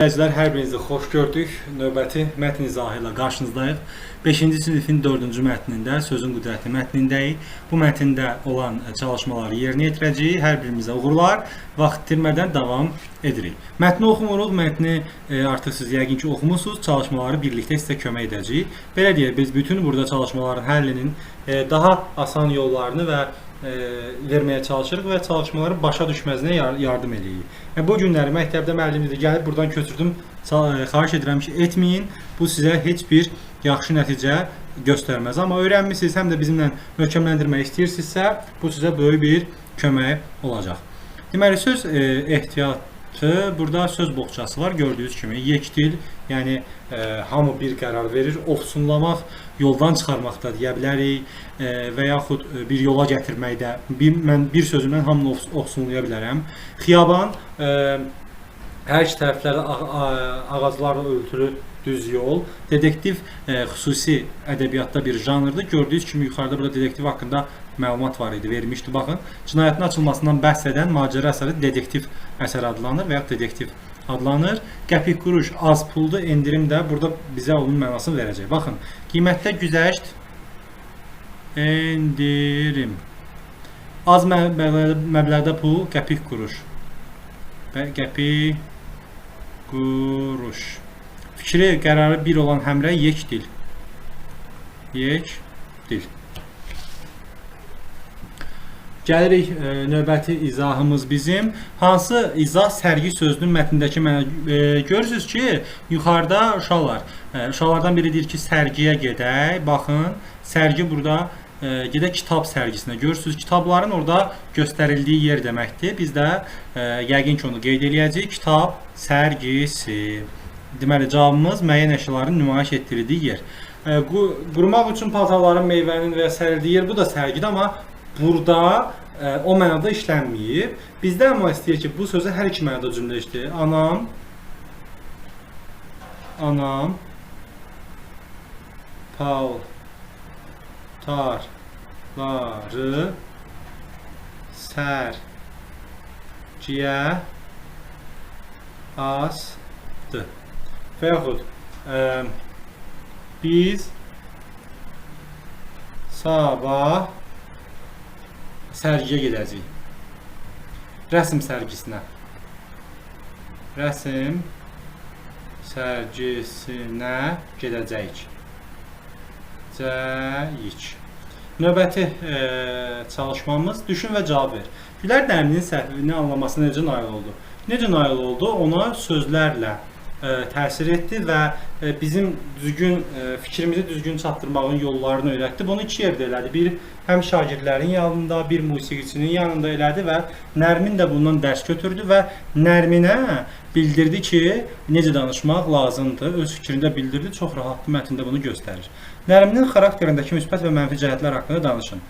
Əzizlər, hər birinizi xoş gördük. Növbəti mətn izahı ilə qarşınızdayıq. 5-ci sinifin 4-cü mətnində, sözün qüdrəti mətnindəyik. Bu mətndə olan çalışmaları yerinə yetirəcəyik. Hər birimizə uğurlar, vaxt itirmədən davam edirik. Mətni oxumuruq, mətni artıq siz yəqin ki oxumusunuz. Çalışmaları birlikdə sizə kömək edəcəyik. Belə deyək, biz bütün burada çalışmaların həllinin daha asan yollarını və verməyə çalışırıq və çalışmaları başa düşməsinə yardım edirik. Bu günləri məktəbdə müəllimimiz gəlib buradan köçürdüm. Xahiş edirəm ki, etməyin. Bu sizə heç bir yaxşı nəticə göstərməz. Amma öyrənmisiniz, həm də bizimlə möhkəmləndirmək istəyirsinizsə, bu sizə böyük bir kömək olacaq. Deməli, söz ehtiyatı, burada söz boğçası var. Gördüyünüz kimi yekdil, yəni hamı bir qərar verir. Ofsunlamaq, yoldan çıxarmaqda deyə bilərik və yaxud bir yola gətirməkdə. Mən bir sözümdən hamını ofsunlaya bilərəm. Xiyaban, hər iki tərəflərdə ağaclarla örtülü düz yol. Dedektiv xüsusi ədəbiyyatda bir janrdır. Gördüyünüz kimi yuxarıda burada dedektiv haqqında məlumat var idi, vermişdi. Baxın, cinayətin açılmasından bəhs edən macəra əsəri dedektiv əsər adlanır və ya dedektiv adlanır. Qəpik quruş az puldur, endirim də burada bizə onun mənasını verəcək. Baxın, qiymətdə güzəşt, endirim. Az məbləğdə pul, qəpik quruş. Qəpik quruş. Fikri, qərarı bir olan həmrə yekdil. Yekdil. Gəlirik növbəti izahımız bizim. Hansı izah sərgi sözünün mətnindəki görürsünüz ki, yuxarıda uşaqlar. Uşaqlardan biri deyir ki, sərgiyə gedək. Baxın, sərgi burada gedək kitab sərgisinə. Görürsünüz, kitabların orada göstərildiyi yer deməkdir. Biz də yəqin ki, onu qeyd eləyəcəyik. Kitab sərgisi. Deməli, cavabımız müəyyən əşyaların nümayiş etdirildiyi yer. Qurumaq üçün paltarların, meyvənin və sərildiyi yer, bu da sərgidir, amma burada o mənada işlənməyib. Bizdə amma istəyir ki, bu sözü hər iki mənada cümlə işləyir. Anam paltarları sərgiyə asdı. Və yaxud biz sabah sərgiyə gedəcəyik. Rəsm sərgisinə. Rəsm sərgisinə gedəcəyik. Növbəti çalışmamız düşün və cavab ver. Gülər Nərminin səhvini anlamasına necə nail oldu? Necə nail oldu? Ona sözlərlə təsir etdi və bizim fikrimizi düzgün çatdırmağın yollarını öyrətdi. Bunu iki yerdə elədi. Bir, həm şagirdlərin yanında, bir musiqiçinin yanında elədi və Nərmin də bundan dərs götürdü və Nərminə bildirdi ki, necə danışmaq lazımdır. Öz fikrində bildirdi, çox rahatlı mətndə bunu göstərir. Nərminin xarakterindəki müsbət və mənfi cəhətlər haqqında danışın.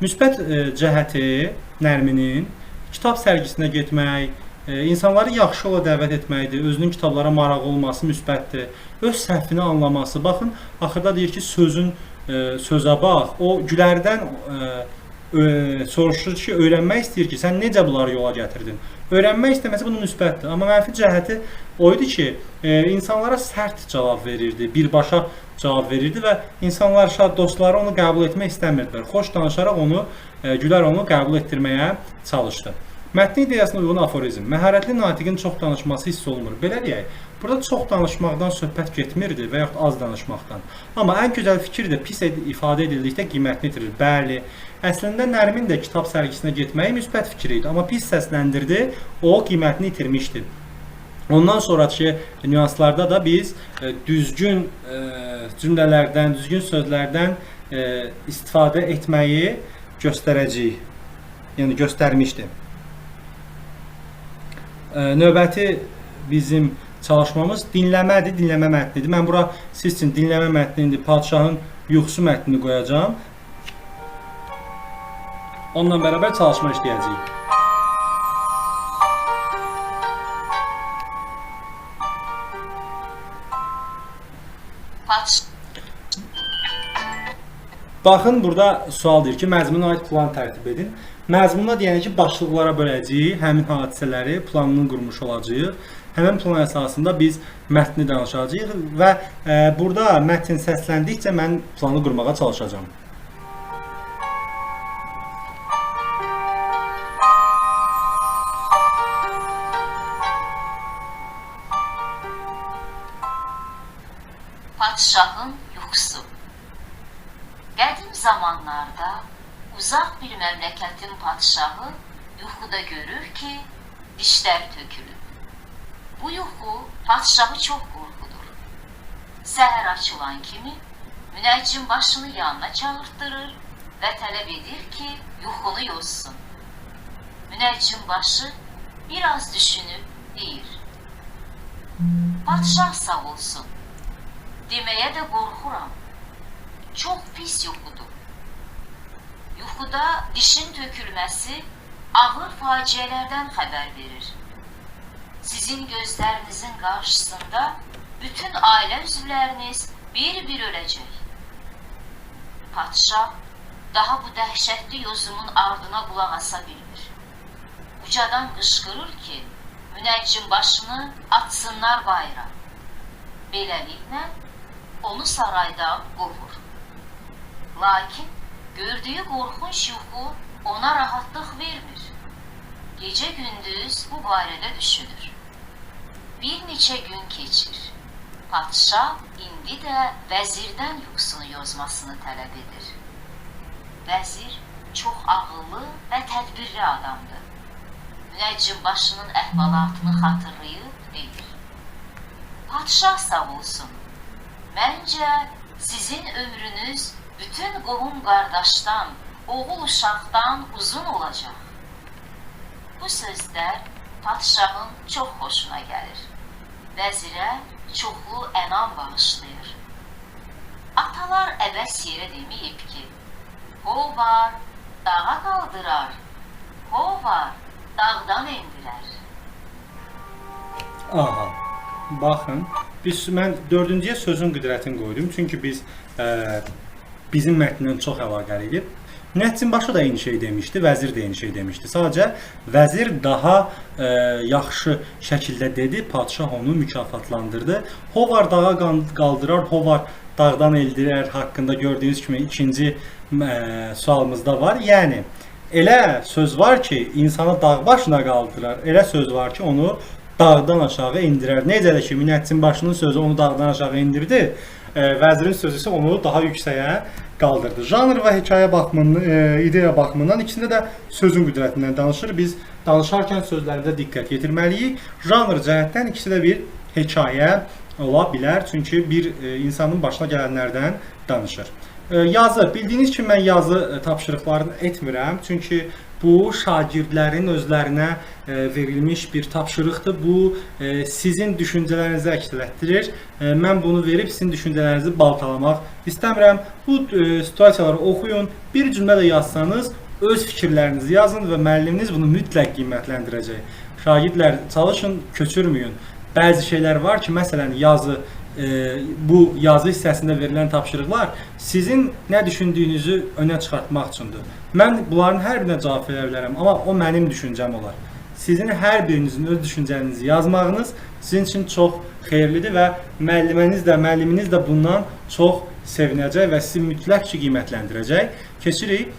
Müsbət cəhəti Nərminin kitab sərgisinə getmək, insanları yaxşı yola dəvət etməkdir, özünün kitablara marağı olması müsbətdir, öz səhvini anlaması. Baxın, axırda deyir ki, sözə bax, o Gülərdən soruşur ki, öyrənmək istəyir ki, sən necə bunları yola gətirdin? Öyrənmək istəməsi bunun müsbətdir. Amma mənfi cəhəti o idi ki, insanlara sərt cavab verirdi, birbaşa cavab verirdi və insanlar, dostları onu qəbul etmək istəmirdilər. Xoş danışaraq Gülər onu qəbul etdirməyə çalışdı. Mətnin ideyasına uyğun aforizm. Məharətli natiqin çox danışması hiss olunmur. Belə deyək, burada çox danışmaqdan söhbət getmirdi və yaxud az danışmaqdan. Amma ən gözəl fikir də pis ifadə edildikdə qiymətini itirir. Bəli, əslində Nərmin də kitab sərgisinə getməyi müsbət fikir idi. Amma pis səsləndirdi, o qiymətini itirmişdi. Ondan sonraki nüanslarda da biz düzgün cümlələrdən, düzgün sözlərdən istifadə etməyi göstərəcəyik. Yəni, göstərmişdi. Növbəti bizim çalışmamız dinləmədir, dinləmə mətnidir. Mən bura siz üçün dinləmə mətnidir, padşahın yuxusu mətnini qoyacağım. Onunla bərabər çalışma işləyəcəyik. Baxın, burada sual deyir ki, məzmuna aid plan tərtib edin. Məzmununa deyəndə ki, başlıqlara böləcəyik, həmin hadisələri planını qurmuş olacağıq. Həmin plan əsasında biz mətni danışacağıq və burada mətn səsləndikcə mən planı qurmağa çalışacağam. Padşahın yuxusu. Qədim zamanlarda uzaq bir məmləkətin padşahı yuxuda görür ki, dişləri tökülür. Bu yuxu padşahı çox qorxudur. Səhər açılan kimi münəccim başını yanına çağırtdırır və tələb edir ki, yuxunu yozsun. Münəccim başı biraz düşünüb deyir: Padşah sağ olsun. Deməyə də qorxuram. Çox pis yuxudur. Yuxuda dişin tökülməsi ağır faciələrdən xəbər verir. Sizin gözlərinizin qarşısında bütün ailə üzvləriniz bir-bir öləcək. Padşah daha bu dəhşətli yozumun ardına qulaq asa bilmir. Ucadan qışqırır ki, münəccim başını atsınlar bayıra. Beləliklə, onu saraydan qovur. Lakin gördüyü qorxunc yuxu ona rahatlıq vermir. Gecə gündüz bu barədə düşünür. Bir neçə gün keçir. Padşah indi də vəzirdən yuxusunu yozmasını tələb edir. Vəzir çox ağıllı və tədbirli adamdır. Münəccim başının əhvalatını xatırlayıb deyir: Padşah sağ olsun. Məncə sizin ömrünüz bütün qohum qardaşdan, oğul uşaqdan uzun olacaq. Bu sözlər padşahın çox xoşuna gəlir. Vəzirə çoxlu ənam bağışlayır. Atalar əbəs yerə deməyib ki, o var, dağa qaldırar, o var, dağdan endirər. Aha, baxın. Mən dördüncüyə sözün qüdrətini qoydum. Çünki bizim mətndən çox əlaqəli idi. Münəccim başı da eyni şey demişdi, vəzir də eyni şey demişdi. Sadəcə vəzir daha yaxşı şəkildə dedi, padşah onu mükafatlandırdı. Hovar dağa qaldırar, hovar dağdan eldirər haqqında gördüyünüz kimi ikinci sualımızda var. Yəni elə söz var ki, insanı dağ başına qaldırar, elə söz var ki, onu dağdan aşağı indirər. Necə də ki, münəccim başının sözü onu dağdan aşağı indirdi, vəzirin sözü isə onu daha yüksəyə qaldırdı. Janr və hekayə baxımından, ideya baxımından ikisində də sözün qüdrətindən danışır. Biz danışarkən sözlərdə diqqət yetirməliyik. Janr cəhətdən ikisi də bir hekayə ola bilər. Çünki bir insanın başına gələnlərdən danışır. Yazı. Bildiyiniz kimi mən yazı tapşırıqlarını etmirəm. Çünki bu şagirdlərin özlərinə verilmiş bir tapşırıqdır. Bu sizin düşüncələrinizi əks etdirir. Mən bunu verib sizin düşüncələrinizi baltalamaq istəmirəm. Bu situasiyaları oxuyun. Bir cümlə də yazsanız öz fikirlərinizi yazın və müəlliminiz bunu mütləq qiymətləndirəcək. Şagirdlər çalışın, köçürməyin. Bəzi şeylər var ki, məsələn yazı, bu yazı hissəsində verilən tapşırıqlar sizin nə düşündüyünüzü önə çıxartmaq üçündür. Mən bunların hər birinə cavab verə bilərəm, amma o mənim düşüncəm olar. Sizin hər birinizin öz düşüncənizi yazmağınız sizin üçün çox xeyirlidir və müəlliminiz də bundan çox sevinəcək və sizi mütləq ki qiymətləndirəcək. Keçirik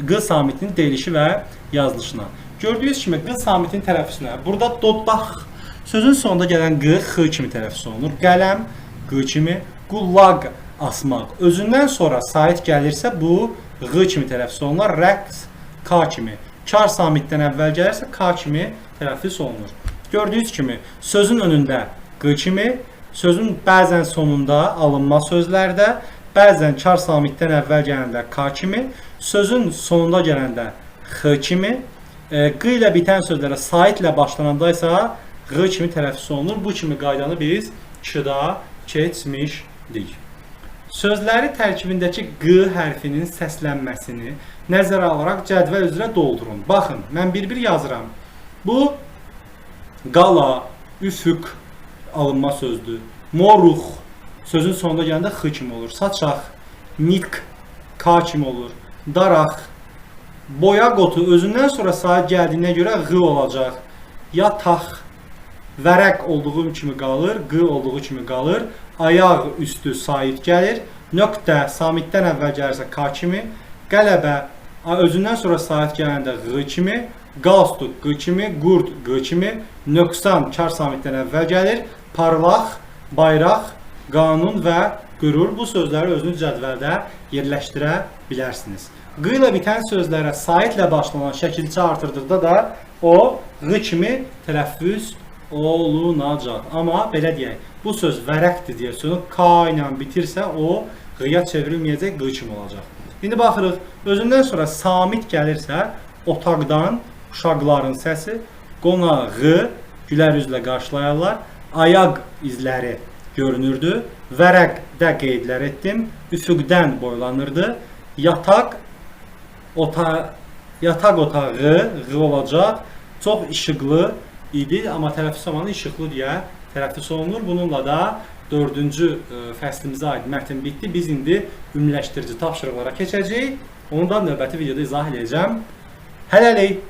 Q samitinin deyilişi və yazılışına. Gördüyünüz kimi Q samitinin tələffüzünə. Burada dodaq sözün sonunda gələn Q, X kimi tələffüz olunur. Qələm, Q kimi, qullaq, asmaq. Özündən sonra sait gəlirsə bu Q kimi tələffüz olunur. Rəqs, K kimi. Kar samitdən əvvəl gəlirsə K kimi tələffüz olunur. Gördüyünüz kimi sözün önündə Q kimi, sözün bəzən sonunda alınma sözlərdə, bəzən kar samitdən əvvəl gələndə K kimi, sözün sonunda gələndə X kimi, Q ilə bitən sözlərə sait ilə başlananda isə Q kimi tələffüz olunur. Bu kimi qaydanı biz Q-da keçmişdik. Sözləri tərkibindəki Q hərfinin səslənməsini nəzərə alaraq cədvəl üzrə doldurun. Baxın, mən bir-bir yazıram. Bu qala, üfüq alınma sözdür. Moruq sözün sonunda gələndə X kimi olur. Saçaq, nitq K kimi olur. Daraq, boya qotu özündən sonra saat gəldiyinə görə Q olacaq. Yataq, Vərəq olduğu kimi qalır, q olduğu kimi qalır. Ayaq üstü sait gəlir. Nöqtə samitdən əvvəl gəlirsə k kimi. Qələbə özündən sonra sait gələndə q kimi. Qalstuk q kimi, qurd q kimi. Nöqsan kar samitdən əvvəl gəlir. Parlaq, bayraq, qanun və qürur bu sözləri özünüz cədvəldə yerləşdirə bilərsiniz. Q ilə bitən sözlərə saitlə başlanan şəkilçi artırdıqda da o q kimi tələffüz olunacaq. Amma belə deyək, bu söz vərəqdir deyə sözü k ilə bitirsə o q-ya çevrilməyəcək, q kimi olacaq. İndi baxırıq, özündən sonra samit gəlirsə otaqdan uşaqların səsi, qonağı gülər üzlə qarşılayarlar, ayaq izləri görünürdü, vərəqdə qeydlər etdim, üfüqdən boylanırdı, yataq otağı q olacaq, çox işıqlı idi, amma tələffüz zamanı işıqlı deyə tələffüz olunur. Bununla da 4-cü fəslimizə aid mətn bitdi. Biz indi ümumiləşdirici tapşırıqlara keçəcəyik. Onu da növbəti videoda izah edəcəm. Hələlik!